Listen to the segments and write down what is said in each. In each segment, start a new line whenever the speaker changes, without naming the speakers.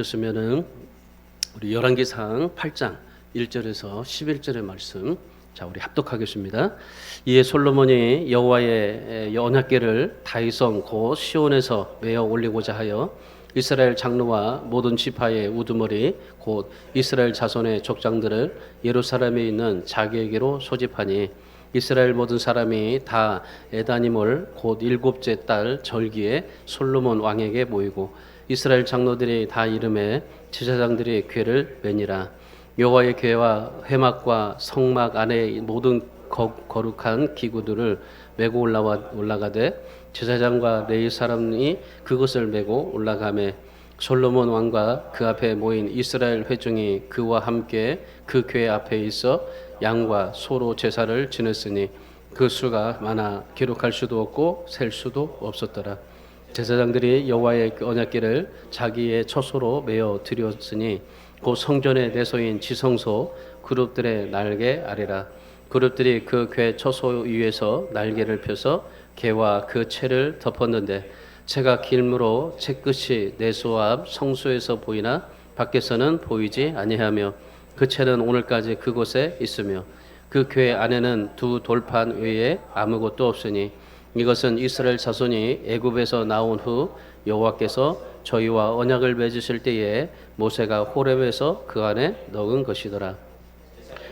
셨으면은 우리 열왕기상 8장 1절에서 11절의 말씀 우리 합독하겠습니다. 이에 솔로몬이 여호와의 언약궤를 다윗성 곧 시온에서 메어 올리고자 하여 이스라엘 장로와 모든 지파의 우두머리 곧 이스라엘 자손의 족장들을 예루살렘에 있는 자기에게로 소집하니 이스라엘 모든 사람이 다 에다님을 곧 일곱째 달 절기에 솔로몬 왕에게 모이고 이스라엘 장로들이 다 이름에 제사장들이 궤를 매니라. 여호와의 궤와 회막과 성막 안에 모든 거룩한 기구들을 메고 올라가되 제사장과 레위 사람이 그것을 메고 올라가매 솔로몬 왕과 그 앞에 모인 이스라엘 회중이 그와 함께 그 궤 앞에 있어 양과 소로 제사를 지냈으니 그 수가 많아 기록할 수도 없고 셀 수도 없었더라. 제사장들이 여호와의 언약궤를 자기의 처소로 메어 드렸으니 곧 성전의 내소인 지성소 그룹들의 날개 아래라. 그룹들이 그 궤 처소 위에서 날개를 펴서 궤와 그 채를 덮었는데 채가 길므로 채 끝이 내소 앞 성소에서 보이나 밖에서는 보이지 아니하며 그 채는 오늘까지 그곳에 있으며 그 궤 안에는 두 돌판 외에 아무것도 없으니 이것은 이스라엘 자손이 애굽에서 나온 후 여호와께서 저희와 언약을 맺으실 때에 모세가 호렙에서 그 안에 넣은 것이더라.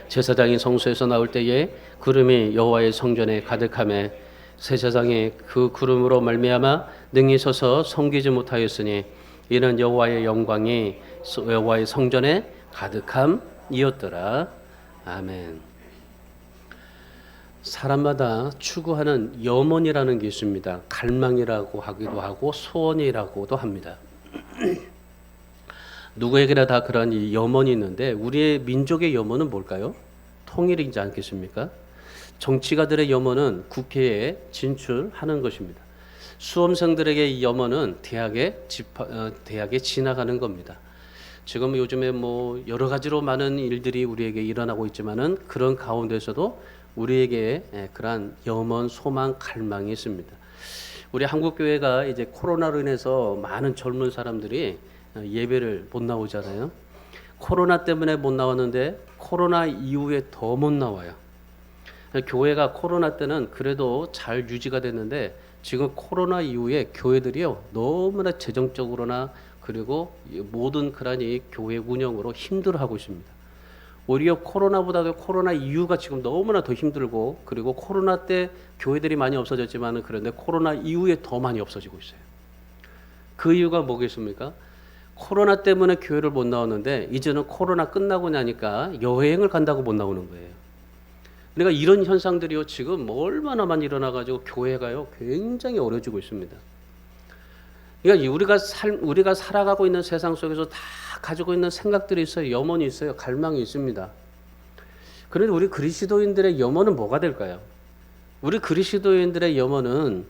제사장이 성소에서 나올 때에 구름이 여호와의 성전에 가득하매 제사장이 그 구름으로 말미암아 능히 서서 섬기지 못하였으니 이는 여호와의 영광이 여호와의 성전에 가득함이었더라. 아멘. 사람마다 추구하는 염원이라는 게 있습니다. 갈망이라고 하기도 하고 소원이라고도 합니다. 누구에게나 다 그런 이 염원이 있는데 우리의 민족의 염원은 뭘까요? 통일이지 않겠습니까? 정치가들의 염원은 국회에 진출하는 것입니다. 수험생들에게 이 염원은 대학에 지나가는 겁니다. 지금 요즘에 여러 가지로 많은 일들이 우리에게 일어나고 있지만은 그런 가운데서도 우리에게 그러한 염원, 소망, 갈망이 있습니다. 우리 한국교회가 이제 코로나로 인해서 많은 젊은 사람들이 예배를 못 나오잖아요. 코로나 때문에 못 나왔는데 코로나 이후에 더 못 나와요. 교회가 코로나 때는 그래도 잘 유지가 됐는데 지금 코로나 이후에 교회들이요 너무나 재정적으로나 그리고 모든 그런 이 교회 운영으로 힘들어하고 있습니다. 오히려 코로나보다도 코로나 이후가 지금 너무나 더 힘들고 그리고 코로나 때 교회들이 많이 없어졌지만 그런데 코로나 이후에 더 많이 없어지고 있어요. 그 이유가 뭐겠습니까? 코로나 때문에 교회를 못 나오는데 이제는 코로나 끝나고 나니까 여행을 간다고 못 나오는 거예요. 그러니까 이런 현상들이요 지금 얼마나 많이 일어나가지고 교회가요 굉장히 어려워지고 있습니다. 그러니까 우리가 살아가고 있는 세상 속에서 다 가지고 있는 생각들이 있어요. 염원이 있어요. 갈망이 있습니다. 그런데 우리 그리스도인들의 염원은 뭐가 될까요? 우리 그리스도인들의 염원은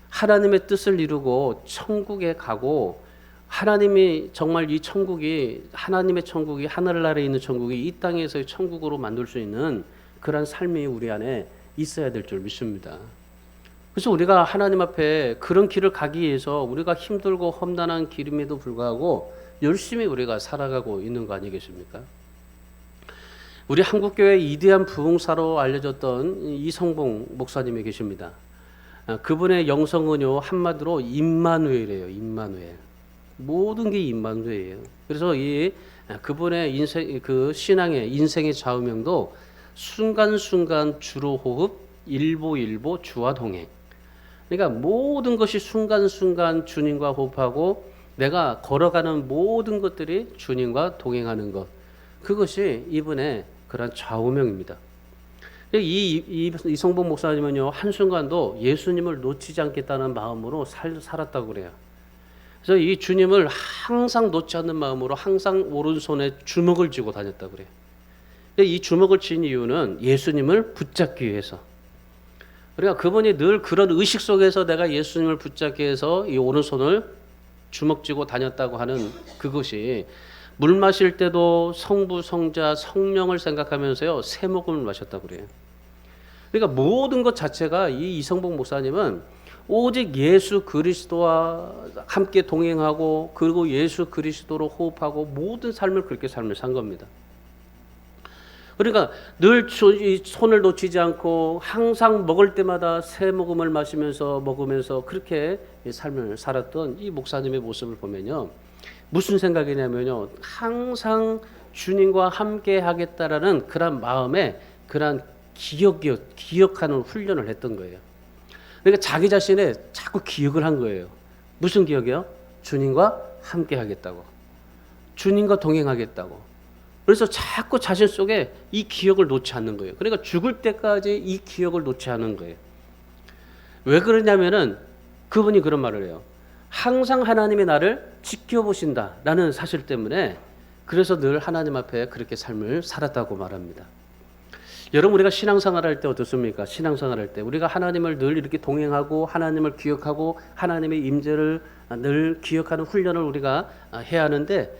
하나님의 뜻을 이루고 천국에 가고 하나님이 정말 이 천국이 하나님의 천국이 하늘나라에 있는 천국이 이 땅에서의 천국으로 만들 수 있는 그런 삶이 우리 안에 있어야 될 줄 믿습니다. 그래서 우리가 하나님 앞에 그런 길을 가기 위해서 우리가 힘들고 험난한 길임에도 불구하고 열심히 우리가 살아가고 있는 거 아니겠습니까? 우리 한국교회의 이대한 부흥사로 알려졌던 이성봉 목사님이 계십니다. 그분의 영성은요 한마디로 임마누엘이에요. 임마누엘. 모든 게 임마누엘이에요. 그래서 그분의 신앙의 인생의 좌우명도 순간순간 주로 호흡 일보일보 주와 동행. 그러니까 모든 것이 순간순간 주님과 호흡하고 내가 걸어가는 모든 것들이 주님과 동행하는 것. 그것이 이분의 그런 좌우명입니다. 이성봉 목사님은요 한순간도 예수님을 놓치지 않겠다는 마음으로 살았다고 그래요. 그래서 이 주님을 항상 놓지 않는 마음으로 항상 오른손에 주먹을 쥐고 다녔다고 그래요. 이 주먹을 쥔 이유는 예수님을 붙잡기 위해서. 그러니까 그분이 늘 그런 의식 속에서 내가 예수님을 붙잡기 위해서 이 오른손을 주먹 쥐고 다녔다고 하는 그것이 물 마실 때도 성부, 성자, 성령을 생각하면서요 세 모금을 마셨다고 그래요. 그러니까 모든 것 자체가 이 이성봉 목사님은 오직 예수 그리스도와 함께 동행하고 그리고 예수 그리스도로 호흡하고 모든 삶을 그렇게 삶을 산 겁니다. 그러니까 늘 손을 놓치지 않고 항상 먹을 때마다 새 모금을 마시면서 먹으면서 그렇게 삶을 살았던 이 목사님의 모습을 보면요. 무슨 생각이냐면요. 항상 주님과 함께 하겠다라는 그런 마음에 그런 기억하는 훈련을 했던 거예요. 그러니까 자기 자신의 자꾸 기억을 한 거예요. 무슨 기억이요? 주님과 함께 하겠다고. 주님과 동행하겠다고. 그래서 자꾸 자신 속에 이 기억을 놓지 않는 거예요. 그러니까 죽을 때까지 이 기억을 놓지 않는 거예요. 왜 그러냐면은 그분이 그런 말을 해요. 항상 하나님이 나를 지켜보신다라는 사실 때문에 그래서 늘 하나님 앞에 그렇게 삶을 살았다고 말합니다. 여러분 우리가 신앙생활 할 때 어떻습니까? 신앙생활 할 때 우리가 하나님을 늘 이렇게 동행하고 하나님을 기억하고 하나님의 임재를 늘 기억하는 훈련을 우리가 해야 하는데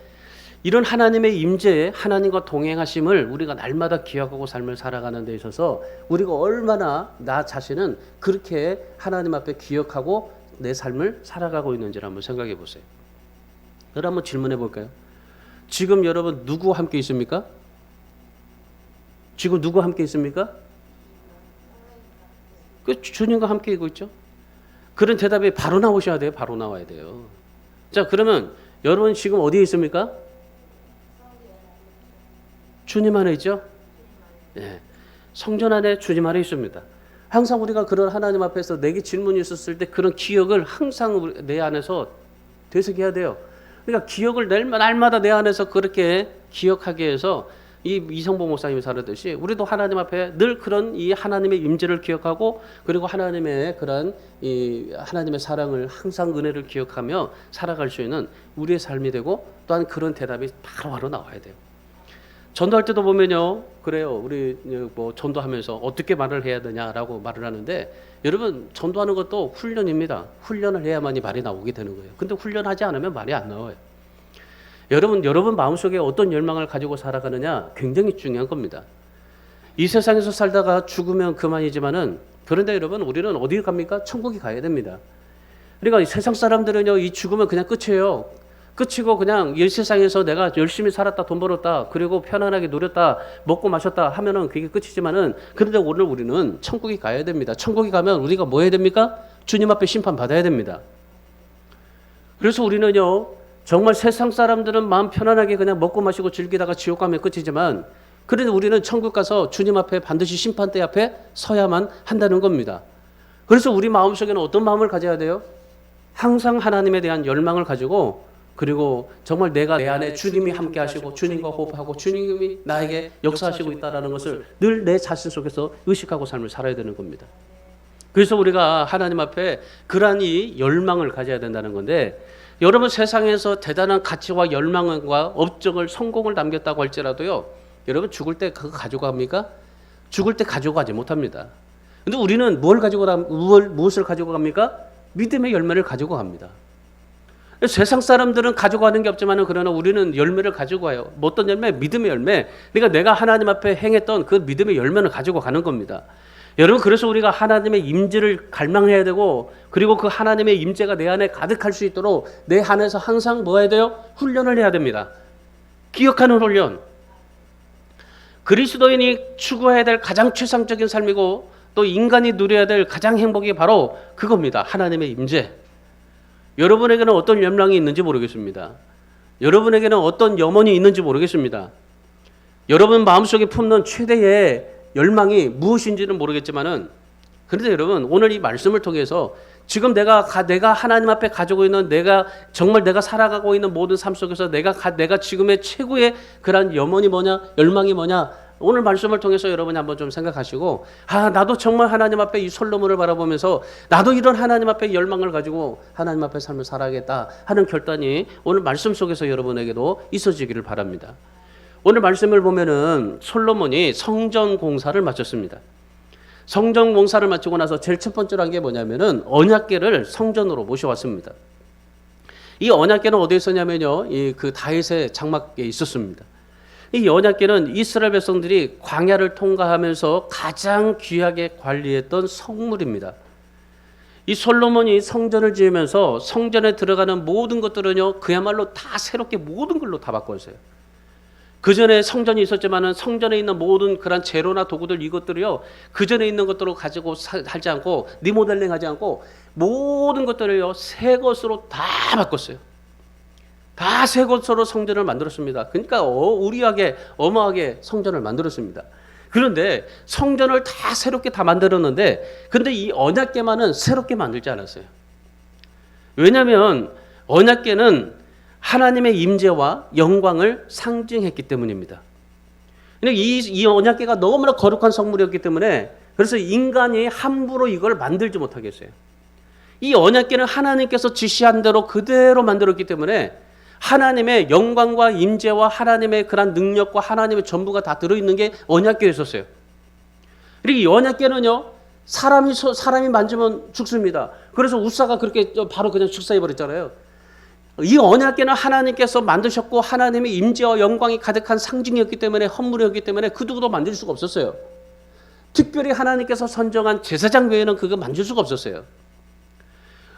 이런 하나님의 임재에 하나님과 동행하심을 우리가 날마다 기억하고 삶을 살아가는 데 있어서 우리가 얼마나 나 자신은 그렇게 하나님 앞에 기억하고 내 삶을 살아가고 있는지를 한번 생각해 보세요. 그럼 한번 질문해 볼까요? 지금 여러분 누구와 함께 있습니까? 지금 누구와 함께 있습니까? 그 주님과 함께 있고 있죠. 그런 대답이 바로 나오셔야 돼요. 바로 나와야 돼요. 자, 그러면 여러분 지금 어디에 있습니까? 주님 안에 있죠? 네. 성전 안에 주님 안에 있습니다. 항상 우리가 그런 하나님 앞에서 내게 질문이 있었을 때 그런 기억을 항상 내 안에서 되새겨야 돼요. 그러니까 기억을 날마다 내 안에서 그렇게 기억하게 해서 이 이성보 목사님이 살았듯이 우리도 하나님 앞에 늘 그런 이 하나님의 임재를 기억하고 그리고 하나님의 그런 이 하나님의 사랑을 항상 은혜를 기억하며 살아갈 수 있는 우리의 삶이 되고 또한 그런 대답이 바로바로 나와야 돼요. 전도할 때도 보면요, 그래요. 우리 뭐 전도하면서 어떻게 말을 해야 되냐라고 말을 하는데 여러분 전도하는 것도 훈련입니다. 훈련을 해야만이 말이 나오게 되는 거예요. 근데 훈련하지 않으면 말이 안 나와요. 여러분 마음속에 어떤 열망을 가지고 살아가느냐 굉장히 중요한 겁니다. 이 세상에서 살다가 죽으면 그만이지만은 그런데 여러분 우리는 어디 갑니까? 천국에 가야 됩니다. 그러니까 이 세상 사람들은요 이 죽으면 그냥 끝이에요. 끝이고 그냥 이 세상에서 내가 열심히 살았다 돈 벌었다 그리고 편안하게 누렸다 먹고 마셨다 하면은 그게 끝이지만은 그런데 오늘 우리는 천국에 가야 됩니다. 천국에 가면 우리가 뭐 해야 됩니까? 주님 앞에 심판 받아야 됩니다. 그래서 우리는요 정말 세상 사람들은 마음 편안하게 그냥 먹고 마시고 즐기다가 지옥 가면 끝이지만 그런데 우리는 천국 가서 주님 앞에 반드시 심판대 앞에 서야만 한다는 겁니다. 그래서 우리 마음속에는 어떤 마음을 가져야 돼요? 항상 하나님에 대한 열망을 가지고 그리고 정말 내가 내 안에 주님이 함께 하시고 주님과 호흡하고 주님이 나에게 역사하시고 있다는 것을 늘 내 자신 속에서 의식하고 삶을 살아야 되는 겁니다. 그래서 우리가 하나님 앞에 그러한 이 열망을 가져야 된다는 건데 여러분 세상에서 대단한 가치와 열망과 업적을 성공을 남겼다고 할지라도요 여러분 죽을 때 그거 가지고 갑니까? 죽을 때 가지고 가지 못합니다. 근데 우리는 무엇을 가지고 갑니까? 믿음의 열매를 가지고 갑니다. 세상 사람들은 가져가는 게 없지만 그러나 우리는 열매를 가지고 가요. 어떤 열매? 믿음의 열매. 그러니까 내가 하나님 앞에 행했던 그 믿음의 열매를 가지고 가는 겁니다. 여러분 그래서 우리가 하나님의 임재를 갈망해야 되고 그리고 그 하나님의 임재가 내 안에 가득할 수 있도록 내 안에서 항상 뭐 해야 돼요? 훈련을 해야 됩니다. 기억하는 훈련. 그리스도인이 추구해야 될 가장 최상적인 삶이고 또 인간이 누려야 될 가장 행복이 바로 그겁니다. 하나님의 임재. 여러분에게는 어떤 열망이 있는지 모르겠습니다. 여러분에게는 어떤 염원이 있는지 모르겠습니다. 여러분 마음속에 품는 최대의 열망이 무엇인지는 모르겠지만은 그런데 여러분 오늘 이 말씀을 통해서 지금 내가 하나님 앞에 가지고 있는 내가 정말 내가 살아가고 있는 모든 삶 속에서 내가 지금의 최고의 그런 염원이 뭐냐 열망이 뭐냐 오늘 말씀을 통해서 여러분이 한번 좀 생각하시고 나도 정말 하나님 앞에 이 솔로몬을 바라보면서 나도 이런 하나님 앞에 열망을 가지고 하나님 앞에 삶을 살아야겠다 하는 결단이 오늘 말씀 속에서 여러분에게도 있어지기를 바랍니다. 오늘 말씀을 보면은 솔로몬이 성전 공사를 마쳤습니다. 성전 공사를 마치고 나서 제일 첫 번째로 한 게 뭐냐면은 언약궤를 성전으로 모셔왔습니다. 이 언약궤는 어디에 있었냐면요, 그 다윗의 장막에 있었습니다. 이 언약궤는 이스라엘 백성들이 광야를 통과하면서 가장 귀하게 관리했던 성물입니다. 이 솔로몬이 성전을 지으면서 성전에 들어가는 모든 것들은요, 그야말로 다 새롭게 모든 걸로 다 바꿨어요. 그 전에 성전이 있었지만은 성전에 있는 모든 그런 재료나 도구들 이것들이요, 그 전에 있는 것들로 가지고 하지 않고 리모델링 하지 않고 모든 것들을요 새 것으로 다 바꿨어요. 다 새 것으로 성전을 만들었습니다. 그러니까 우리하게 어마하게 성전을 만들었습니다. 그런데 성전을 다 새롭게 다 만들었는데, 근데 이 언약궤만은 새롭게 만들지 않았어요. 왜냐하면 언약궤는 하나님의 임재와 영광을 상징했기 때문입니다. 이 언약궤가 너무나 거룩한 성물이었기 때문에, 그래서 인간이 함부로 이걸 만들지 못하게 했어요. 이 언약궤는 하나님께서 지시한 대로 그대로 만들었기 때문에 하나님의 영광과 임재와 하나님의 그런 능력과 하나님의 전부가 다 들어있는 게 언약궤에 있었어요. 그리고 이 언약궤는요, 사람이 만지면 죽습니다. 그래서 우사가 그렇게 바로 그냥 축사해 버렸잖아요. 이 언약궤는 하나님께서 만드셨고 하나님의 임재와 영광이 가득한 상징이었기 때문에, 헌물이었기 때문에 그 누구도 만질 수가 없었어요. 특별히 하나님께서 선정한 제사장 외에는 그거 만질 수가 없었어요.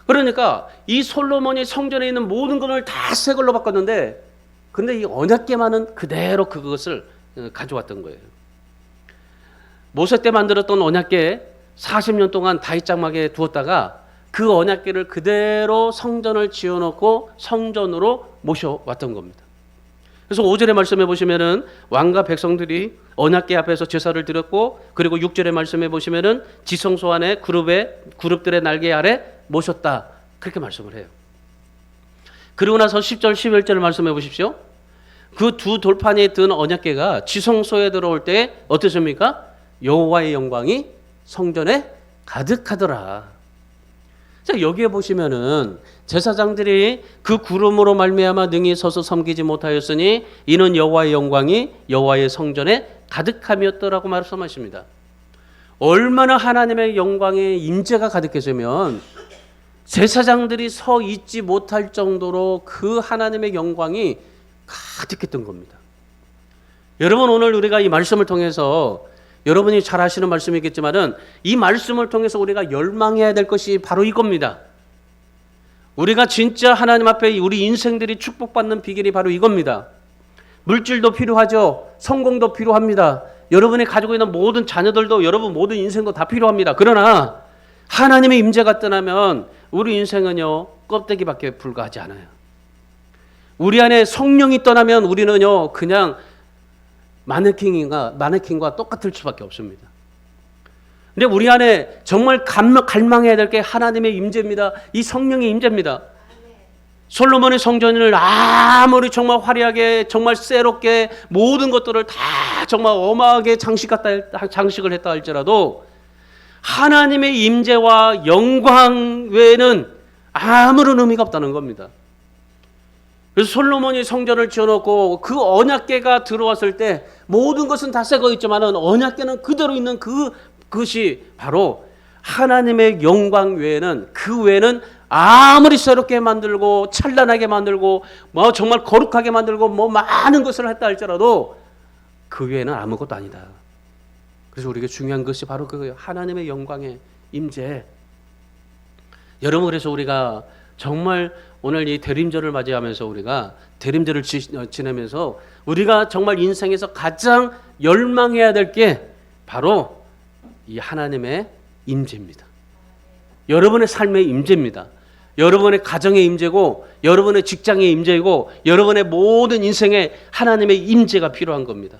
그러니까 이 솔로몬이 성전에 있는 모든 것을 다 새 걸로 바꿨는데, 근데 이 언약궤만은 그대로 그것을 가져왔던 거예요. 모세 때 만들었던 언약궤 40년 동안 다윗 장막에 두었다가 그 언약궤를 그대로 성전을 지어놓고 성전으로 모셔왔던 겁니다. 그래서 5절의 말씀에 보시면은 왕과 백성들이 언약궤 앞에서 제사를 드렸고, 그리고 6절의 말씀에 보시면은 지성소 안에 그룹들의 날개 아래 모셨다, 그렇게 말씀을 해요. 그리고 나서 10절 11절을 말씀해 보십시오. 그 두 돌판에 든 언약궤가 지성소에 들어올 때 어떻습니까? 여호와의 영광이 성전에 가득하더라. 자, 여기에 보시면은 제사장들이 그 구름으로 말미암아 능히 서서 섬기지 못하였으니 이는 여호와의 영광이 여호와의 성전에 가득함이었더라고 말씀하십니다. 얼마나 하나님의 영광의 임재가 가득했으면 제사장들이 서 있지 못할 정도로 그 하나님의 영광이 가득했던 겁니다. 여러분, 오늘 우리가 이 말씀을 통해서, 여러분이 잘 아시는 말씀이겠지만은 이 말씀을 통해서 우리가 열망해야 될 것이 바로 이겁니다. 우리가 진짜 하나님 앞에 우리 인생들이 축복받는 비결이 바로 이겁니다. 물질도 필요하죠. 성공도 필요합니다. 여러분이 가지고 있는 모든 자녀들도, 여러분 모든 인생도 다 필요합니다. 그러나 하나님의 임재가 떠나면 우리 인생은요 껍데기밖에 불과하지 않아요. 우리 안에 성령이 떠나면 우리는요 그냥 마네킹과 똑같을 수밖에 없습니다. 근데 우리 안에 정말 갈망해야 될 게 하나님의 임재입니다. 이 성령의 임재입니다. 솔로몬의 성전을 아무리 정말 화려하게, 정말 새롭게 모든 것들을 다 정말 어마하게 장식을 했다 할지라도 하나님의 임재와 영광 외에는 아무런 의미가 없다는 겁니다. 그래서 솔로몬이 성전을 지어놓고 그 언약궤가 들어왔을 때 모든 것은 다 새거 있지만은 언약궤는 그대로 있는 그것이 바로 하나님의 영광 외에는, 그 외에는 아무리 새롭게 만들고 찬란하게 만들고 뭐 정말 거룩하게 만들고 뭐 많은 것을 했다 할지라도 그 외에는 아무것도 아니다. 그래서 우리에게 중요한 것이 바로 그거예요. 하나님의 영광의 임재. 여러분, 그래서 우리가 정말 오늘 이 대림절을 맞이하면서 우리가 대림절을 지내면서 우리가 정말 인생에서 가장 열망해야 될 게 바로 이 하나님의 임재입니다. 여러분의 삶의 임재입니다. 여러분의 가정의 임재고, 여러분의 직장의 임재이고, 여러분의 모든 인생에 하나님의 임재가 필요한 겁니다.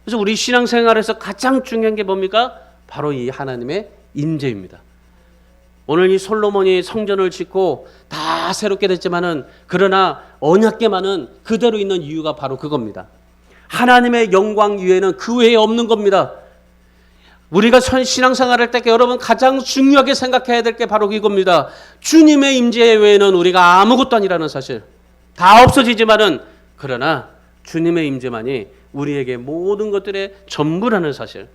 그래서 우리 신앙생활에서 가장 중요한 게 뭡니까? 바로 이 하나님의 임재입니다. 오늘 이 솔로몬이 성전을 짓고 다 새롭게 됐지만은, 그러나 언약궤만은 그대로 있는 이유가 바로 그겁니다. 하나님의 영광 위에는 그 외에 없는 겁니다. 우리가 신앙생활할 때 여러분 가장 중요하게 생각해야 될 게 바로 이겁니다. 주님의 임재 외에는 우리가 아무것도 아니라는 사실. 다 없어지지만은 그러나 주님의 임재만이 우리에게 모든 것들의 전부라는 사실.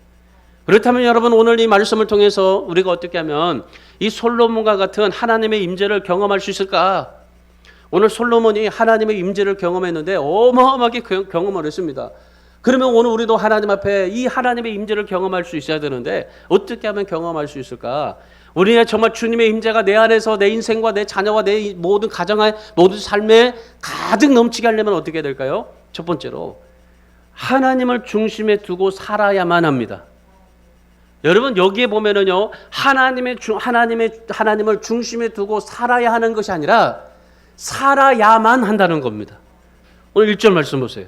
그렇다면 여러분, 오늘 이 말씀을 통해서 우리가 어떻게 하면 이 솔로몬과 같은 하나님의 임재를 경험할 수 있을까? 오늘 솔로몬이 하나님의 임재를 경험했는데 어마어마하게 경험을 했습니다. 그러면 오늘 우리도 하나님 앞에 이 하나님의 임재를 경험할 수 있어야 되는데 어떻게 하면 경험할 수 있을까? 우리의 정말 주님의 임재가 내 안에서 내 인생과 내 자녀와 내 모든 가정의 모든 삶에 가득 넘치게 하려면 어떻게 될까요? 첫 번째로 하나님을 중심에 두고 살아야만 합니다. 여러분 여기에 보면은요 하나님을 중심에 두고 살아야 하는 것이 아니라 살아야만 한다는 겁니다. 오늘 1절 말씀 보세요.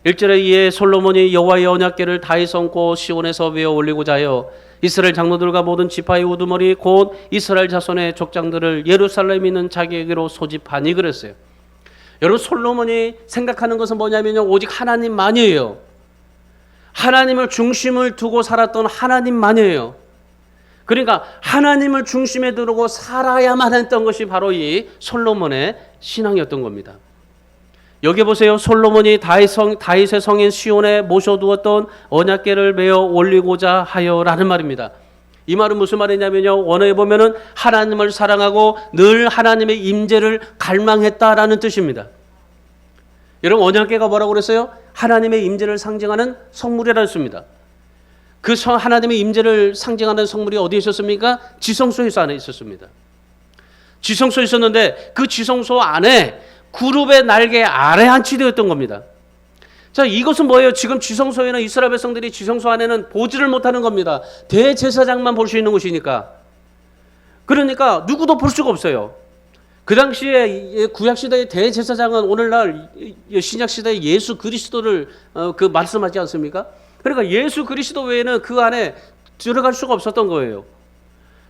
1절에 이에 솔로몬이 여호와의 언약궤를 다윗 성고 시온에서 외어 올리고자 하여 이스라엘 장로들과 모든 지파의 우두머리 곧 이스라엘 자손의 족장들을 예루살렘에 있는 자기에게로 소집하니 그랬어요. 여러분 솔로몬이 생각하는 것은 뭐냐면요 오직 하나님만이에요. 하나님을 중심을 두고 살았던 하나님만이에요. 그러니까 하나님을 중심에 두고 살아야만 했던 것이 바로 이 솔로몬의 신앙이었던 겁니다. 여기 보세요. 솔로몬이 다윗의 성인 시온에 모셔두었던 언약궤를 메어 올리고자 하여라는 말입니다. 이 말은 무슨 말이냐면요. 원어에 보면은 하나님을 사랑하고 늘 하나님의 임재를 갈망했다라는 뜻입니다. 여러분 언약궤가 뭐라고 그랬어요? 하나님의 임재를 상징하는 성물이라고 했습니다. 그 하나님의 임재를 상징하는 성물이 어디에 있었습니까? 지성소에서 안에 있었습니다. 지성소에 있었는데 그 지성소 안에 구룹의 날개 아래 안치되었던 겁니다. 자, 이것은 뭐예요? 지금 지성소에는 이스라엘 백성들이 지성소 안에는 보지를 못하는 겁니다. 대제사장만 볼 수 있는 곳이니까. 그러니까 누구도 볼 수가 없어요. 그 당시에 구약시대의 대제사장은 오늘날 신약시대의 예수 그리스도를 말씀하지 않습니까? 그러니까 예수 그리스도 외에는 그 안에 들어갈 수가 없었던 거예요.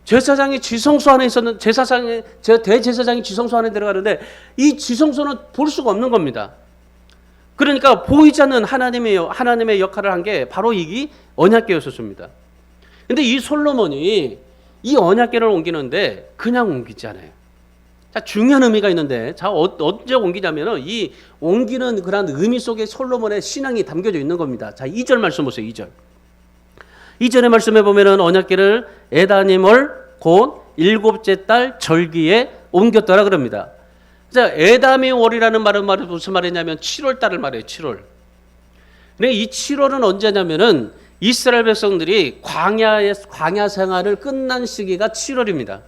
제사장이 지성소 안에 있었는 대제사장이 지성소 안에 들어가는데 이 지성소는 볼 수가 없는 겁니다. 그러니까 보이지 않는 하나님의 역할을 한 게 바로 이 언약궤였었습니다. 근데 이 솔로몬이 이 언약궤를 옮기는데 그냥 옮기지 않아요. 자, 중요한 의미가 있는데 자, 언제 옮기냐면은 이 옮기는 그런 의미 속에 솔로몬의 신앙이 담겨져 있는 겁니다. 자, 2절 말씀 보세요. 2절. 2절의 말씀에 보면은 언약궤를 에다님월 곧 7째 달 절기에 옮겼더라 그럽니다. 자, 에다미월이라는 말은 무슨 말이냐면 7월 달을 말해요. 7월. 근데 이 7월은 언제냐면은 이스라엘 백성들이 광야 생활을 끝난 시기가 7월입니다.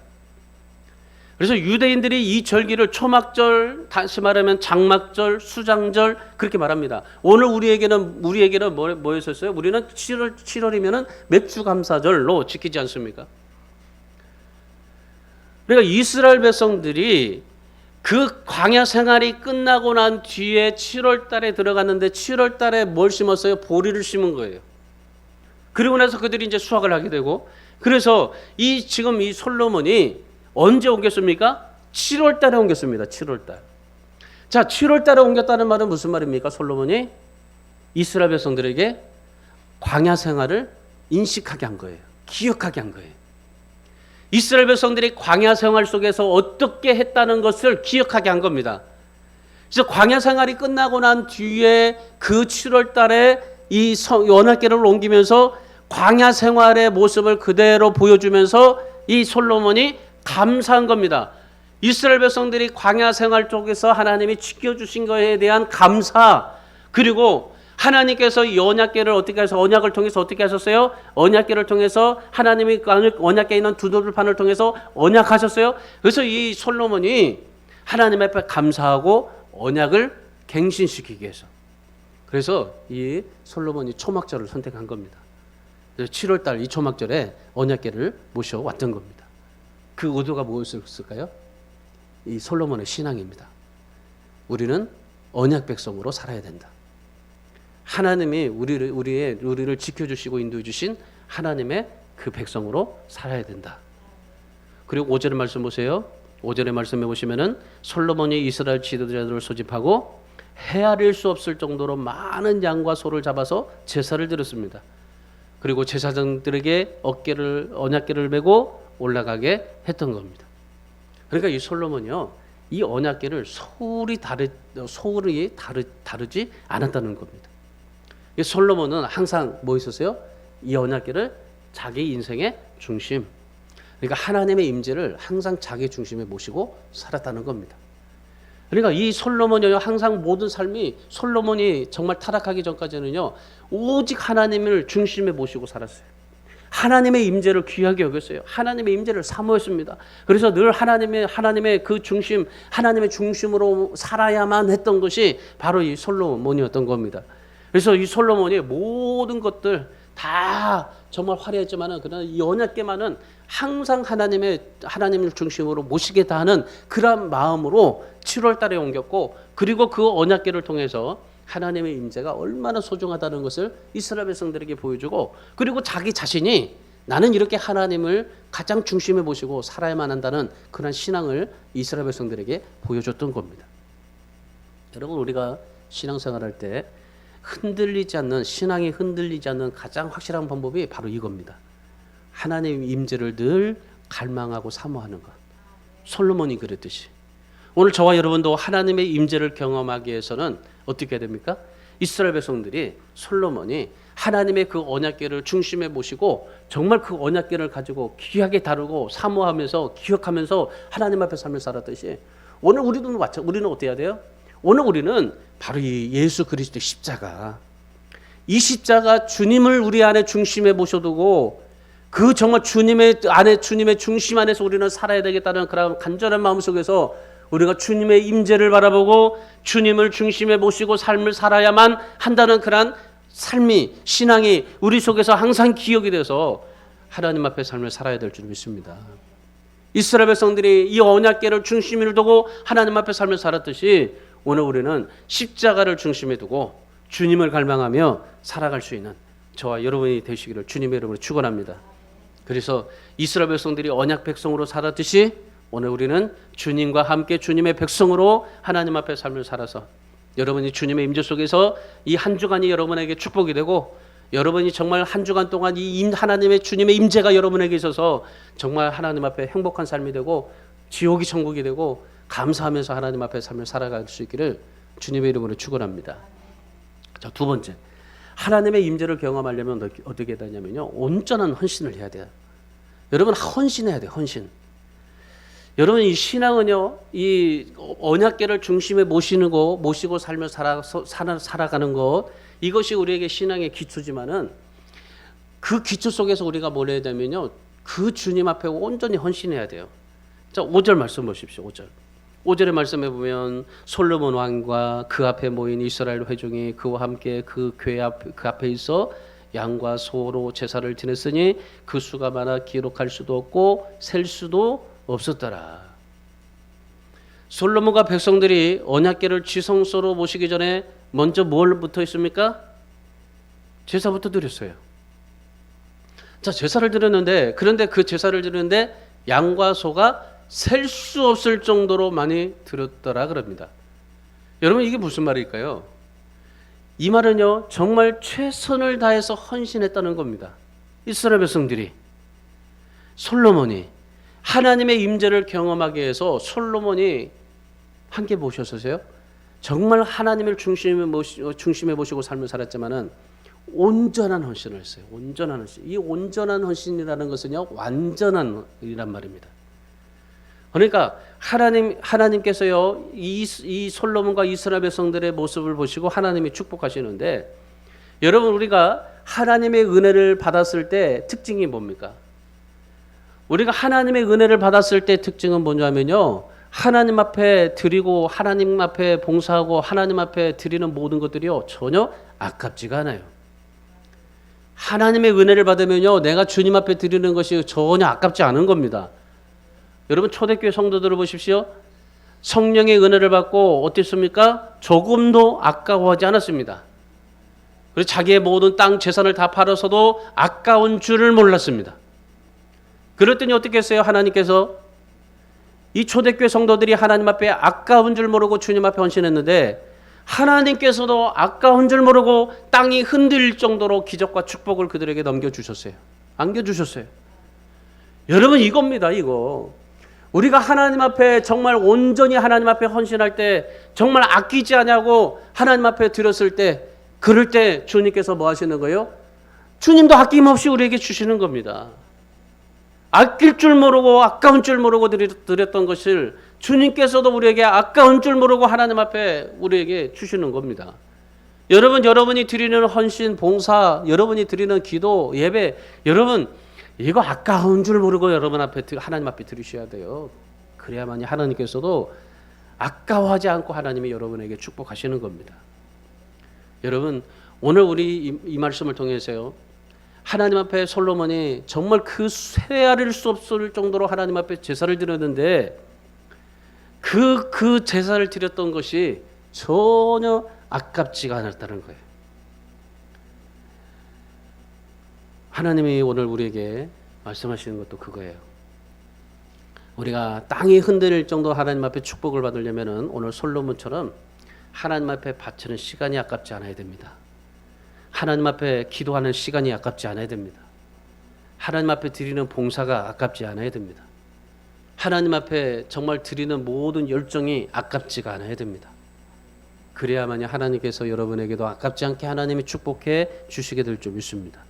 그래서 유대인들이 이 절기를 초막절, 다시 말하면 장막절, 수장절 그렇게 말합니다. 오늘 우리에게는 뭐였었어요? 우리는 7월이면은 맥주감사절로 지키지 않습니까? 그러니까 이스라엘 백성들이 그 광야 생활이 끝나고 난 뒤에 7월 달에 들어갔는데 7월 달에 뭘 심었어요? 보리를 심은 거예요. 그리고 나서 그들이 이제 수확을 하게 되고 그래서 지금 이 솔로몬이 언제 옮겼습니까? 7월 달에 옮겼습니다. 7월 달. 자, 7월 달에 옮겼다는 말은 무슨 말입니까? 솔로몬이 이스라엘 백성들에게 광야 생활을 인식하게 한 거예요. 기억하게 한 거예요. 이스라엘 백성들이 광야 생활 속에서 어떻게 했다는 것을 기억하게 한 겁니다. 그래서 광야 생활이 끝나고 난 뒤에 그 7월 달에 이 언약궤를 옮기면서 광야 생활의 모습을 그대로 보여주면서 이 솔로몬이 감사한 겁니다. 이스라엘 백성들이 광야 생활 쪽에서 하나님이 지켜주신 것에 대한 감사, 그리고 하나님께서 이 언약궤를 어떻게 해서 언약을 통해서 어떻게 하셨어요? 언약궤를 통해서 하나님이 언약궤에 있는 두들판을 통해서 언약하셨어요. 그래서 이 솔로몬이 하나님 앞에 감사하고 언약을 갱신시키기 위해서, 그래서 이 솔로몬이 초막절을 선택한 겁니다. 그래서 7월 달 이 초막절에 언약궤를 모셔왔던 겁니다. 그 의도가 무엇이었을까요? 이 솔로몬의 신앙입니다. 우리는 언약 백성으로 살아야 된다. 하나님이 우리를 지켜주시고 인도해 주신 하나님의 그 백성으로 살아야 된다. 그리고 5절의 말씀 보세요. 5절의 말씀에 보시면은 솔로몬이 이스라엘 지도자들을 소집하고 헤아릴 수 없을 정도로 많은 양과 소를 잡아서 제사를 드렸습니다. 그리고 제사장들에게 언약궤를 메고 올라가게 했던 겁니다. 그러니까 이 솔로몬이요, 이 언약궤를 소홀히 다루지 않았다는 겁니다. 이 솔로몬은 항상 뭐 있었어요? 이 언약궤를 자기 인생의 중심, 그러니까 하나님의 임재를 항상 자기 중심에 모시고 살았다는 겁니다. 그러니까 이 솔로몬이요, 항상 모든 삶이 솔로몬이 정말 타락하기 전까지는요, 오직 하나님을 중심에 모시고 살았어요. 하나님의 임재를 귀하게 여겼어요. 하나님의 임재를 사모했습니다. 그래서 늘 하나님의 그 중심, 하나님의 중심으로 살아야만 했던 것이 바로 이 솔로몬이었던 겁니다. 그래서 이 솔로몬이 모든 것들 다 정말 화려했지만은 그러나 이 언약궤만은 항상 하나님을 중심으로 모시겠다 하는 그런 마음으로 7월 달에 옮겼고, 그리고 그 언약궤를 통해서 하나님의 임재가 얼마나 소중하다는 것을 이스라엘 백성들에게 보여주고, 그리고 자기 자신이 나는 이렇게 하나님을 가장 중심에 모시고 살아야만 한다는 그런 신앙을 이스라엘 백성들에게 보여줬던 겁니다. 여러분, 우리가 신앙생활할 때 신앙이 흔들리지 않는 가장 확실한 방법이 바로 이겁니다. 하나님의 임재를 늘 갈망하고 사모하는 것. 솔로몬이 그랬듯이 오늘 저와 여러분도 하나님의 임재를 경험하기 위해서는 어떻게 해야 됩니까? 이스라엘 백성들이, 솔로몬이 하나님의 그 언약궤를 중심에 모시고 정말 그 언약궤를 가지고 귀하게 다루고 사모하면서 기억하면서 하나님 앞에 삶을 살았듯이 오늘 우리는 어떻게 해야 돼요? 오늘 우리는 바로 이 예수 그리스도의 십자가, 이 십자가 주님을 우리 안에 중심에 모셔두고 그 정말 주님의 중심 안에서 우리는 살아야 되겠다는 그런 간절한 마음 속에서 우리가 주님의 임재를 바라보고 주님을 중심에 모시고 삶을 살아야만 한다는 그런 삶이, 신앙이 우리 속에서 항상 기억이 돼서 하나님 앞에 삶을 살아야 될 줄 믿습니다. 이스라엘 백성들이 이 언약궤를 중심으로 두고 하나님 앞에 삶을 살았듯이 오늘 우리는 십자가를 중심에 두고 주님을 갈망하며 살아갈 수 있는 저와 여러분이 되시기를 주님의 이름으로 축원합니다. 그래서 이스라엘 백성들이 언약 백성으로 살았듯이 오늘 우리는 주님과 함께 주님의 백성으로 하나님 앞에 삶을 살아서 여러분이 주님의 임재 속에서 이 한 주간이 여러분에게 축복이 되고, 여러분이 정말 한 주간 동안 이 하나님의 주님의 임재가 여러분에게 있어서 정말 하나님 앞에 행복한 삶이 되고 지옥이 천국이 되고 감사하면서 하나님 앞에 삶을 살아갈 수 있기를 주님의 이름으로 축원합니다. 자, 두 번째, 하나님의 임재를 경험하려면 어떻게 해야 되냐면요, 온전한 헌신을 해야 돼요. 여러분, 헌신해야 돼요. 헌신. 여러분, 이 신앙은요, 이 언약궤를 중심에 모시고 살며 살아가는 것, 이것이 우리에게 신앙의 기초지만은 그 기초 속에서 우리가 뭘 해야 되면요, 그 주님 앞에 온전히 헌신해야 돼요. 자, 5절 말씀 보십시오. 5절의 말씀에 보면 솔로몬 왕과 그 앞에 모인 이스라엘 회중이 그와 함께 그 앞에 있어 양과 소로 제사를 지냈으니 그 수가 많아 기록할 수도 없고 셀 수도 없었더라. 솔로몬과 백성들이 언약궤를 지성소로 모시기 전에 먼저 뭘부터 했습니까? 제사부터 드렸어요. 자, 제사를 드렸는데, 그런데 그 제사를 드렸는데 양과 소가 셀 수 없을 정도로 많이 드렸더라 그럽니다. 여러분, 이게 무슨 말일까요? 이 말은요, 정말 최선을 다해서 헌신했다는 겁니다. 이스라엘 백성들이, 솔로몬이 하나님의 임재를 경험하기 위해서 솔로몬이 한 게 무엇이었어요? 정말 하나님을 중심에 모시고 삶을 살았지만은 온전한 헌신을 했어요. 온전한 헌신. 이 온전한 헌신이라는 것은요, 완전한이란 말입니다. 그러니까 하나님께서요, 이 솔로몬과 이스라엘 백성들의 모습을 보시고 하나님이 축복하시는데, 여러분, 우리가 하나님의 은혜를 받았을 때 특징이 뭡니까? 우리가 하나님의 은혜를 받았을 때 특징은 뭐냐면요, 하나님 앞에 드리고 하나님 앞에 봉사하고 하나님 앞에 드리는 모든 것들이요, 전혀 아깝지가 않아요. 하나님의 은혜를 받으면요, 내가 주님 앞에 드리는 것이 전혀 아깝지 않은 겁니다. 여러분, 초대교회 성도들을 보십시오. 성령의 은혜를 받고 어땠습니까? 조금도 아까워하지 않았습니다. 그리고 자기의 모든 땅 재산을 다 팔아서도 아까운 줄을 몰랐습니다. 그랬더니 어떻게 했어요? 하나님께서 이 초대교회 성도들이 하나님 앞에 아까운 줄 모르고 주님 앞에 헌신했는데, 하나님께서도 아까운 줄 모르고 땅이 흔들릴 정도로 기적과 축복을 그들에게 넘겨주셨어요. 안겨주셨어요. 여러분, 이겁니다. 이거 우리가 하나님 앞에 정말 온전히 하나님 앞에 헌신할 때, 정말 아끼지 않냐고 하나님 앞에 드렸을 때, 그럴 때 주님께서 뭐 하시는 거예요? 주님도 아낌없이 우리에게 주시는 겁니다. 아낄 줄 모르고 아까운 줄 모르고 드렸던 것을 주님께서도 우리에게 아까운 줄 모르고 하나님 앞에 우리에게 주시는 겁니다. 여러분, 여러분이 드리는 헌신, 봉사, 여러분이 드리는 기도, 예배, 여러분 이거 아까운 줄 모르고 여러분 앞에 하나님 앞에 들으셔야 돼요. 그래야만이 하나님께서도 아까워하지 않고 하나님이 여러분에게 축복하시는 겁니다. 여러분 오늘 우리 이 말씀을 통해서요, 하나님 앞에 솔로몬이 정말 그 세아릴 수 없을 정도로 하나님 앞에 제사를 드렸는데 그 제사를 드렸던 것이 전혀 아깝지가 않았다는 거예요. 하나님이 오늘 우리에게 말씀하시는 것도 그거예요. 우리가 땅이 흔들릴 정도 하나님 앞에 축복을 받으려면 오늘 솔로몬처럼 하나님 앞에 바치는 시간이 아깝지 않아야 됩니다. 하나님 앞에 기도하는 시간이 아깝지 않아야 됩니다. 하나님 앞에 드리는 봉사가 아깝지 않아야 됩니다. 하나님 앞에 정말 드리는 모든 열정이 아깝지가 않아야 됩니다. 그래야만이 하나님께서 여러분에게도 아깝지 않게 하나님이 축복해 주시게 될 줄 믿습니다.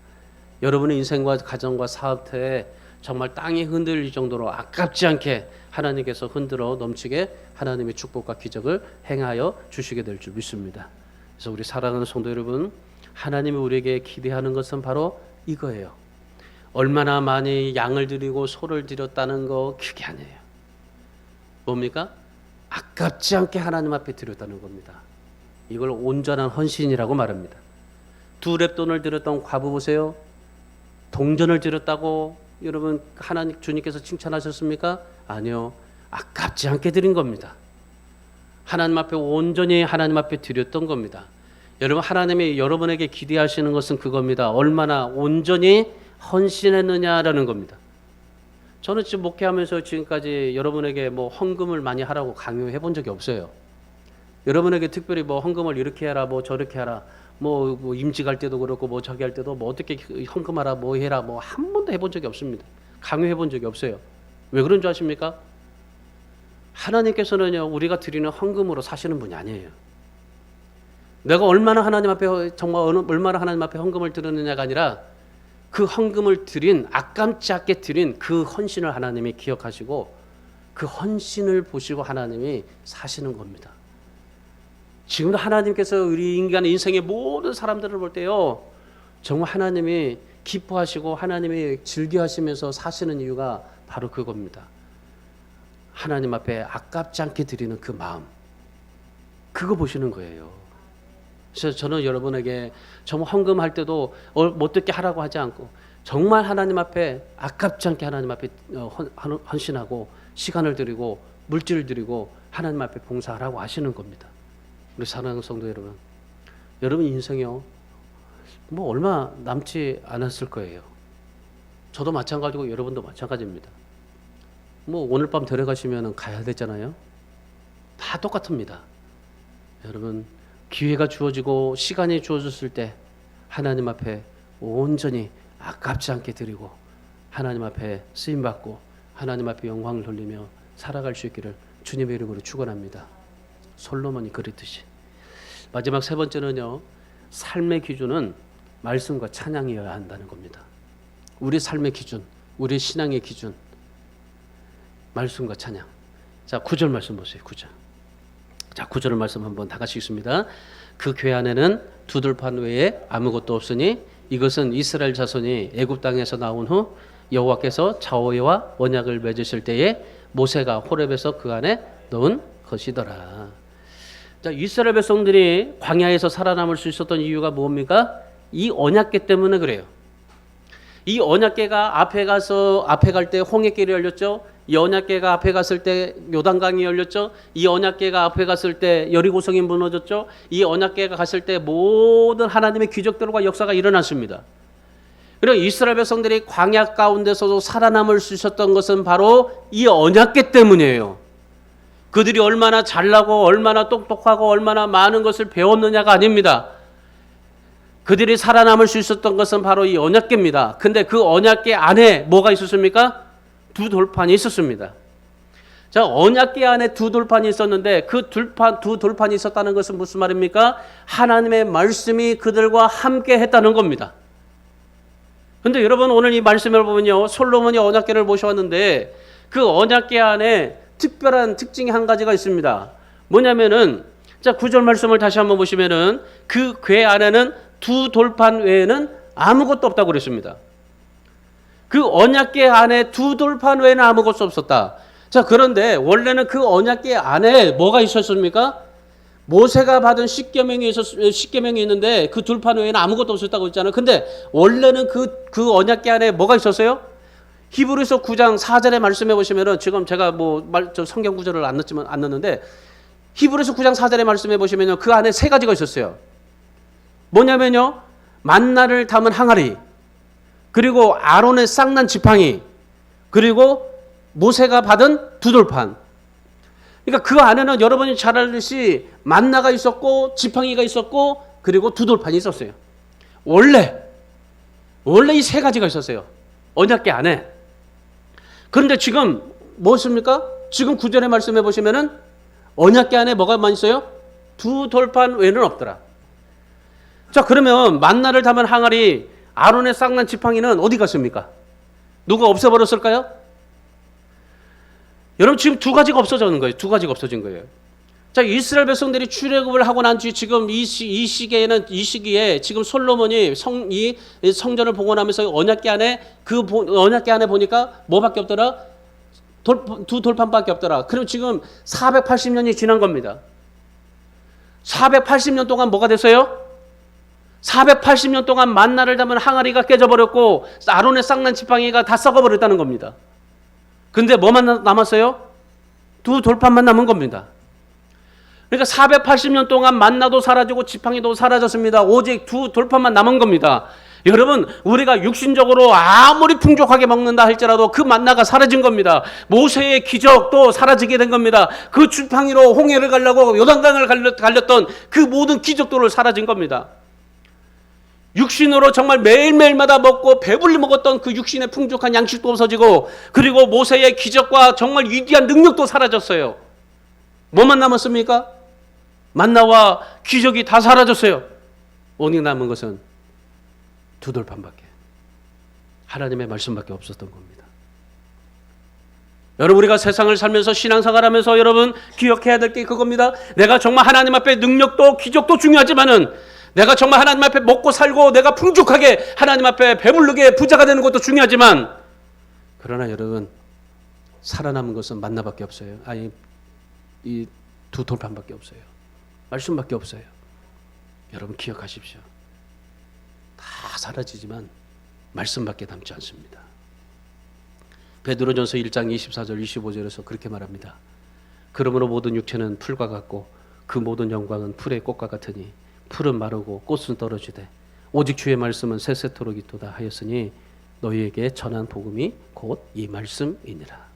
여러분의 인생과 가정과 사업터에 정말 땅이 흔들릴 정도로 아깝지 않게 하나님께서 흔들어 넘치게 하나님의 축복과 기적을 행하여 주시게 될 줄 믿습니다. 그래서 우리 사랑하는 성도 여러분, 하나님이 우리에게 기대하는 것은 바로 이거예요. 얼마나 많이 양을 드리고 소를 드렸다는 거 그게 아니에요. 뭡니까? 아깝지 않게 하나님 앞에 드렸다는 겁니다. 이걸 온전한 헌신이라고 말합니다. 2렙돈을 드렸던 과부 보세요. 동전을 드렸다고 여러분 하나님 주님께서 칭찬하셨습니까? 아니요. 아깝지 않게 드린 겁니다. 하나님 앞에 온전히 하나님 앞에 드렸던 겁니다. 여러분 하나님이 여러분에게 기대하시는 것은 그겁니다. 얼마나 온전히 헌신했느냐라는 겁니다. 저는 지금 목회하면서 지금까지 여러분에게 뭐 헌금을 많이 하라고 강요해 본 적이 없어요. 여러분에게 특별히 뭐 헌금을 이렇게 해라 뭐 저렇게 하라 뭐 임직 할 때도 그렇고 뭐 저기 할 때도 뭐 어떻게 헌금하라 뭐 해라 뭐 한 번도 해본 적이 없습니다. 강요해 본 적이 없어요. 왜 그런 줄 아십니까? 하나님께서는요 우리가 드리는 헌금으로 사시는 분이 아니에요. 내가 얼마나 하나님 앞에 정말 얼마나 하나님 앞에 헌금을 드렸느냐가 아니라 그 헌금을 드린 아깝지 않게 드린 그 헌신을 하나님이 기억하시고 그 헌신을 보시고 하나님이 사시는 겁니다. 지금도 하나님께서 우리 인간의 인생의 모든 사람들을 볼 때요 정말 하나님이 기뻐하시고 하나님이 즐겨하시면서 사시는 이유가 바로 그겁니다. 하나님 앞에 아깝지 않게 드리는 그 마음, 그거 보시는 거예요. 그래서 저는 여러분에게 정말 헌금할 때도 못듣게 하라고 하지 않고 정말 하나님 앞에 아깝지 않게 하나님 앞에 헌신하고 시간을 드리고 물질을 드리고 하나님 앞에 봉사하라고 하시는 겁니다. 우리 사랑하는 성도 여러분, 여러분 인생이요 뭐 얼마 남지 않았을 거예요. 저도 마찬가지고 여러분도 마찬가지입니다. 뭐 오늘 밤 데려가시면 가야 되잖아요. 다 똑같습니다. 여러분 기회가 주어지고 시간이 주어졌을 때 하나님 앞에 온전히 아깝지 않게 드리고 하나님 앞에 쓰임받고 하나님 앞에 영광을 돌리며 살아갈 수 있기를 주님의 이름으로 축원합니다. 솔로몬이 그랬듯이. 마지막 세 번째는요, 삶의 기준은 말씀과 찬양이어야 한다는 겁니다. 우리 삶의 기준, 우리 신앙의 기준, 말씀과 찬양. 자, 9절 말씀 보세요. 9절. 자, 9절 말씀 한번 다 같이 읽습니다. 그 궤 안에는 두들판 외에 아무것도 없으니 이것은 이스라엘 자손이 애굽 땅에서 나온 후 여호와께서 좌우와 언약을 맺으실 때에 모세가 호렙에서 그 안에 넣은 것이더라. 자, 이스라엘 백성들이 광야에서 살아남을 수 있었던 이유가 뭡니까? 이 언약궤 때문에 그래요. 이 언약궤가 앞에 갈 때 홍해길이 열렸죠. 이 언약궤가 앞에 갔을 때 요단강이 열렸죠. 이 언약궤가 앞에 갔을 때 여리고성이 무너졌죠. 이 언약궤가 갔을 때 모든 하나님의 기적들과 역사가 일어났습니다. 그리고 이스라엘 백성들이 광야 가운데서도 살아남을 수 있었던 것은 바로 이 언약궤 때문이에요. 그들이 얼마나 잘나고 얼마나 똑똑하고 얼마나 많은 것을 배웠느냐가 아닙니다. 그들이 살아남을 수 있었던 것은 바로 이 언약궤입니다. 근데 그 언약궤 안에 뭐가 있었습니까? 두 돌판이 있었습니다. 자, 언약궤 안에 두 돌판이 있었는데 그 두 돌판이 있었다는 것은 무슨 말입니까? 하나님의 말씀이 그들과 함께 했다는 겁니다. 근데 여러분 오늘 이 말씀을 보면요, 솔로몬이 언약궤를 모셔왔는데 그 언약궤 안에 특별한 특징이 한 가지가 있습니다. 뭐냐면은, 자, 9절 말씀을 다시 한번 보시면은 그 궤 안에는 두 돌판 외에는 아무것도 없다고 그랬습니다. 그 언약궤 안에 두 돌판 외에는 아무것도 없었다. 자, 그런데 원래는 그 언약궤 안에 뭐가 있었습니까? 모세가 받은 십계명이 있는데 그 돌판 외에는 아무것도 없었다고 했잖아요. 근데 원래는 그 언약궤 안에 뭐가 있었어요? 히브리서 9장 4절의 말씀해 보시면은, 지금 제가 저 성경 구절을 안 넣는데 히브리서 9장 4절의 말씀해 보시면요, 그 안에 세 가지가 있었어요. 뭐냐면요, 만나를 담은 항아리, 그리고 아론의 쌍난 지팡이, 그리고 모세가 받은 두 돌판. 그러니까 그 안에는 여러분이 잘 알듯이 만나가 있었고 지팡이가 있었고 그리고 두 돌판이 있었어요. 원래 이 세 가지가 있었어요, 언약궤 안에. 그런데 지금 무엇입니까? 지금 9절의 말씀해 보시면은 언약궤 안에 뭐가만 있어요? 두 돌판 외에는 없더라. 자, 그러면 만나를 담은 항아리, 아론의 쌍난 지팡이는 어디 갔습니까? 누가 없애버렸을까요? 여러분, 지금 두 가지가 없어진 거예요. 자, 이스라엘 백성들이 출애굽을 하고 난 뒤 지금 이 시기에 지금 솔로몬이 이 성전을 복원하면서 언약궤 안에 보니까 뭐밖에 없더라? 두 돌판밖에 없더라. 그럼 지금 480년이 지난 겁니다. 480년 동안 뭐가 됐어요? 480년 동안 만나를 담은 항아리가 깨져버렸고 아론의 쌍난 지팡이가 다 썩어버렸다는 겁니다. 근데 뭐만 남았어요? 두 돌판만 남은 겁니다. 그러니까 480년 동안 만나도 사라지고 지팡이도 사라졌습니다. 오직 두 돌판만 남은 겁니다. 여러분, 우리가 육신적으로 아무리 풍족하게 먹는다 할지라도 그 만나가 사라진 겁니다. 모세의 기적도 사라지게 된 겁니다. 그 지팡이로 홍해를 가려고 요단강을 갈렸던 그 모든 기적도를 사라진 겁니다. 육신으로 정말 매일매일마다 먹고 배불리 먹었던 그 육신의 풍족한 양식도 없어지고, 그리고 모세의 기적과 정말 위대한 능력도 사라졌어요. 뭐만 남았습니까? 만나와 기적이 다 사라졌어요. 오직 남은 것은 두 돌판밖에, 하나님의 말씀밖에 없었던 겁니다. 여러분, 우리가 세상을 살면서 신앙생활하면서 여러분 기억해야 될 게 그겁니다. 내가 정말 하나님 앞에 능력도 기적도 중요하지만은, 내가 정말 하나님 앞에 먹고 살고 내가 풍족하게 하나님 앞에 배부르게 부자가 되는 것도 중요하지만, 그러나 여러분, 살아남은 것은 만나밖에 없어요. 아니, 이 두 돌판밖에 없어요. 말씀밖에 없어요. 여러분 기억하십시오. 다 사라지지만 말씀밖에 남지 않습니다. 베드로전서 1장 24절 25절에서 그렇게 말합니다. 그러므로 모든 육체는 풀과 같고 그 모든 영광은 풀의 꽃과 같으니 풀은 마르고 꽃은 떨어지되 오직 주의 말씀은 세세토록 있도다 하였으니 너희에게 전한 복음이 곧 이 말씀이니라.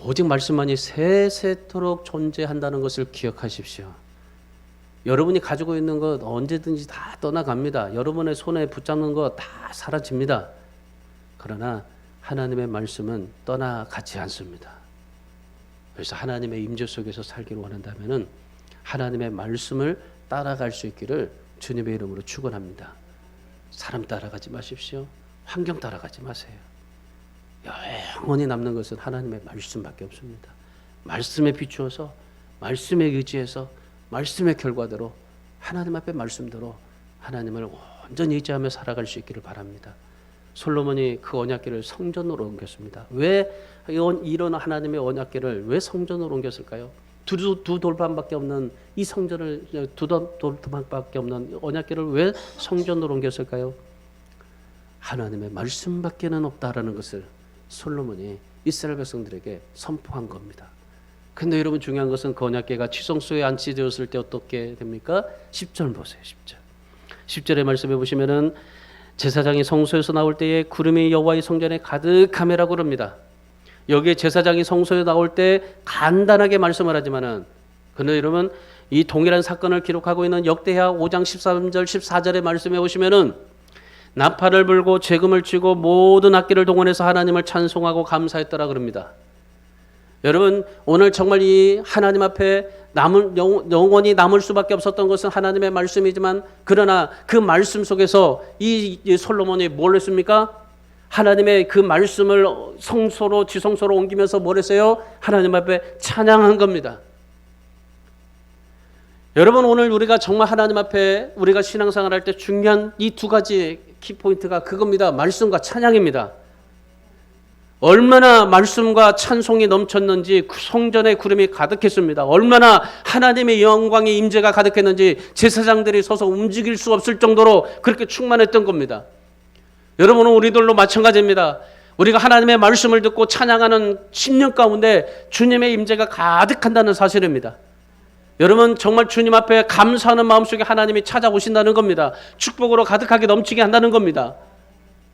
오직 말씀만이 세세토록 존재한다는 것을 기억하십시오. 여러분이 가지고 있는 것 언제든지 다 떠나갑니다. 여러분의 손에 붙잡는 것 다 사라집니다. 그러나 하나님의 말씀은 떠나가지 않습니다. 그래서 하나님의 임재 속에서 살기를 원한다면은 하나님의 말씀을 따라갈 수 있기를 주님의 이름으로 축원합니다. 사람 따라가지 마십시오. 환경 따라가지 마세요. 영원히 남는 것은 하나님의 말씀밖에 없습니다. 말씀에 비추어서, 말씀에 의지해서, 말씀의 결과대로, 하나님 앞에 말씀대로 하나님을 온전히 의지하며 살아갈 수 있기를 바랍니다. 솔로몬이 그 언약궤를 성전으로 옮겼습니다. 왜 이런 하나님의 언약궤를 왜 성전으로 옮겼을까요? 두 돌판밖에 없는 이 성전을, 두 돌판밖에 없는 언약궤를 왜 성전으로 옮겼을까요? 하나님의 말씀밖에는 없다라는 것을 솔로몬이 이스라엘 백성들에게 선포한 겁니다. 근데 여러분, 중요한 것은 그 언약궤가 지성소에 안치되었을 때 어떻게 됩니까? 10절 보세요. 10절의 말씀해 보시면은 제사장이 성소에서 나올 때에 구름이 여호와의 성전에 가득함이라고 그럽니다. 여기에 제사장이 성소에 나올 때 간단하게 말씀을 하지만은, 근데 여러분, 이 동일한 사건을 기록하고 있는 역대하 5장 13절 14절의 말씀에 보시면은 나팔을 불고 재금을 치고 모든 악기를 동원해서 하나님을 찬송하고 감사했더라 그럽니다. 여러분, 오늘 정말 이 하나님 앞에 영원히 남을 수밖에 없었던 것은 하나님의 말씀이지만, 그러나 그 말씀 속에서 이 솔로몬이 뭘 했습니까? 하나님의 그 말씀을 성소로, 지성소로 옮기면서 뭘 했어요? 하나님 앞에 찬양한 겁니다. 여러분, 오늘 우리가 정말 하나님 앞에 우리가 신앙생활 할 때 중요한 이 두 가지 키포인트가 그겁니다. 말씀과 찬양입니다. 얼마나 말씀과 찬송이 넘쳤는지 성전에 구름이 가득했습니다. 얼마나 하나님의 영광의 임재가 가득했는지 제사장들이 서서 움직일 수 없을 정도로 그렇게 충만했던 겁니다. 여러분은 우리들도 마찬가지입니다. 우리가 하나님의 말씀을 듣고 찬양하는 10년 가운데 주님의 임재가 가득한다는 사실입니다. 여러분 정말 주님 앞에 감사하는 마음속에 하나님이 찾아오신다는 겁니다. 축복으로 가득하게 넘치게 한다는 겁니다.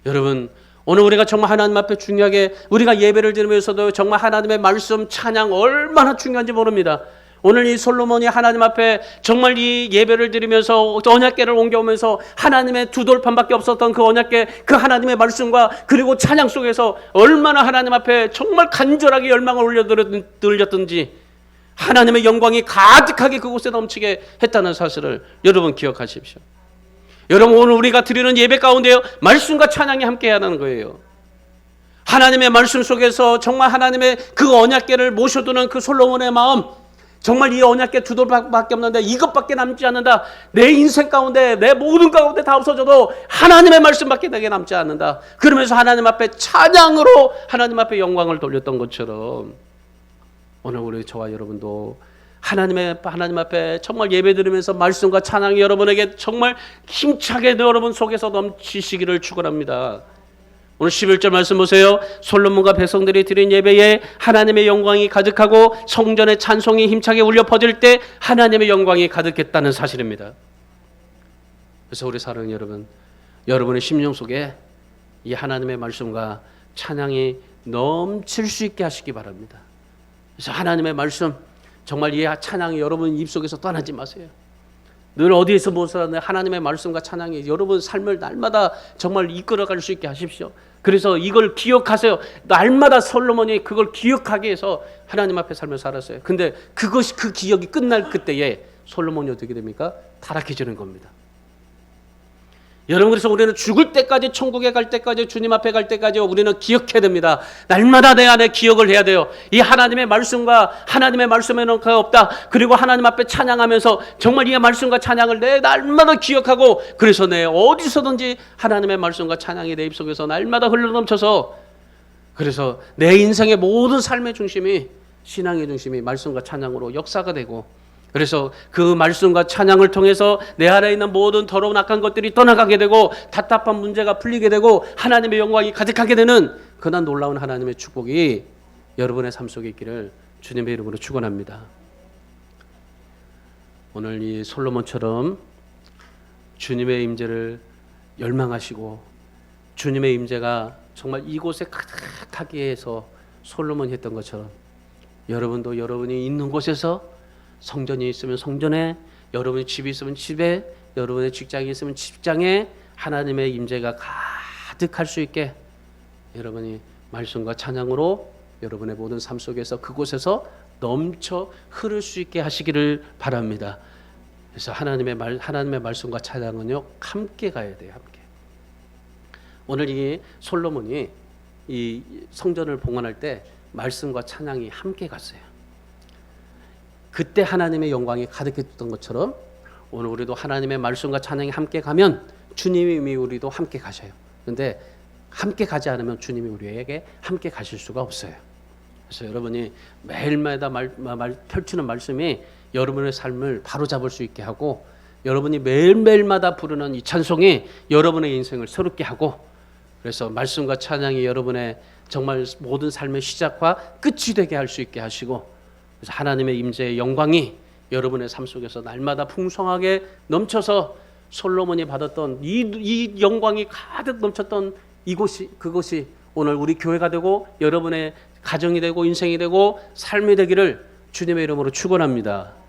여러분 오늘 우리가 정말 하나님 앞에 중요하게 우리가 예배를 드리면서도 정말 하나님의 말씀 찬양 얼마나 중요한지 모릅니다. 오늘 이 솔로몬이 하나님 앞에 정말 이 예배를 드리면서 언약궤를 옮겨오면서 하나님의 두 돌판밖에 없었던 그 언약궤 그 하나님의 말씀과 그리고 찬양 속에서 얼마나 하나님 앞에 정말 간절하게 열망을 올려드렸든지 하나님의 영광이 가득하게 그곳에 넘치게 했다는 사실을 여러분 기억하십시오. 여러분 오늘 우리가 드리는 예배 가운데요 말씀과 찬양이 함께해야 하는 거예요. 하나님의 말씀 속에서 정말 하나님의 그 언약궤를 모셔두는 그 솔로몬의 마음 정말 이 언약궤 두 돌밖에 없는데 이것밖에 남지 않는다. 내 인생 가운데 내 모든 가운데 다 없어져도 하나님의 말씀밖에 내게 남지 않는다. 그러면서 하나님 앞에 찬양으로 하나님 앞에 영광을 돌렸던 것처럼 오늘 우리 저와 여러분도 하나님 앞에 정말 예배 드리면서 말씀과 찬양이 여러분에게 정말 힘차게 여러분 속에서 넘치시기를 축원합니다. 오늘 11절 말씀 보세요. 솔로몬과 백성들이 드린 예배에 하나님의 영광이 가득하고 성전의 찬송이 힘차게 울려 퍼질 때 하나님의 영광이 가득했다는 사실입니다. 그래서 우리 사랑하는 여러분, 여러분의 심령 속에 이 하나님의 말씀과 찬양이 넘칠 수 있게 하시기 바랍니다. 그래서 하나님의 말씀 정말 이 찬양이 여러분 입속에서 떠나지 마세요. 늘 어디에서 무엇을 하나님의 말씀과 찬양이 여러분 삶을 날마다 정말 이끌어갈 수 있게 하십시오. 그래서 이걸 기억하세요. 날마다 솔로몬이 그걸 기억하게 해서 하나님 앞에 삶을 살았어요. 근데 그것이 그 기억이 끝날 그때에 솔로몬이 어떻게 됩니까? 타락해지는 겁니다. 여러분 그래서 우리는 죽을 때까지 천국에 갈 때까지 주님 앞에 갈 때까지 우리는 기억해야 됩니다. 날마다 내 안에 기억을 해야 돼요. 이 하나님의 말씀과 하나님의 말씀에는 그가 없다. 그리고 하나님 앞에 찬양하면서 정말 이 말씀과 찬양을 내 날마다 기억하고 그래서 내 어디서든지 하나님의 말씀과 찬양이 내 입속에서 날마다 흘러넘쳐서 그래서 내 인생의 모든 삶의 중심이 신앙의 중심이 말씀과 찬양으로 역사가 되고 그래서 그 말씀과 찬양을 통해서 내 안에 있는 모든 더러운 악한 것들이 떠나가게 되고 답답한 문제가 풀리게 되고 하나님의 영광이 가득하게 되는 그날 놀라운 하나님의 축복이 여러분의 삶 속에 있기를 주님의 이름으로 축원합니다. 오늘 이 솔로몬처럼 주님의 임재를 열망하시고 주님의 임재가 정말 이곳에 가득하게 해서 솔로몬이 했던 것처럼 여러분도 여러분이 있는 곳에서 성전이 있으면 성전에, 여러분의 집이 있으면 집에, 여러분의 직장이 있으면 직장에 하나님의 임재가 가득할 수 있게 여러분이 말씀과 찬양으로 여러분의 모든 삶 속에서 그곳에서 넘쳐 흐를 수 있게 하시기를 바랍니다. 그래서 하나님의 말씀과 찬양은요 함께 가야 돼요. 함께. 오늘 이 솔로몬이 이 성전을 봉헌할 때 말씀과 찬양이 함께 갔어요. 그때 하나님의 영광이 가득했던 것처럼 오늘 우리도 하나님의 말씀과 찬양이 함께 가면 주님이 우리도 함께 가셔요. 그런데 함께 가지 않으면 주님이 우리에게 함께 가실 수가 없어요. 그래서 여러분이 매일마다 펼치는 말씀이 여러분의 삶을 바로잡을 수 있게 하고 여러분이 매일매일마다 부르는 이 찬송이 여러분의 인생을 새롭게 하고 그래서 말씀과 찬양이 여러분의 정말 모든 삶의 시작과 끝이 되게 할 수 있게 하시고 그래서 하나님의 임재의 영광이 여러분의 삶 속에서 날마다 풍성하게 넘쳐서 솔로몬이 받았던 이 영광이 가득 넘쳤던 그것이 오늘 우리 교회가 되고 여러분의 가정이 되고 인생이 되고 삶이 되기를 주님의 이름으로 축원합니다.